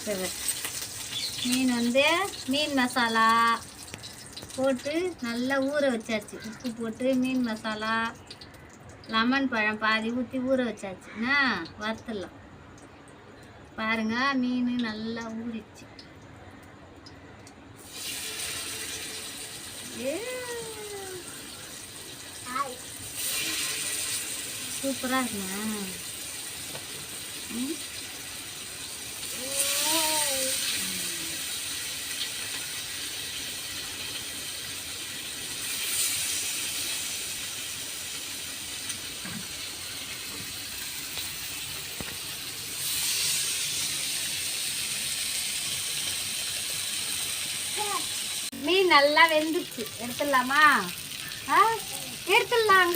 சரி, மீன் வந்து மீன் மசாலா போட்டு நல்லா ஊற வச்சாச்சு. உப்பு போட்டு மீன் மசாலா லெமன் பழம் பாதி ஊற்றி ஊற வச்சாச்சுன்னா வறுத்துடலாம். பாருங்க மீன் நல்லா ஊறிடுச்சு. சூப்பராக இருக்குண்ணா. மீன் நல்லா வெந்துச்சு. எடுத்துடலாமா? எடுத்துடலாம்.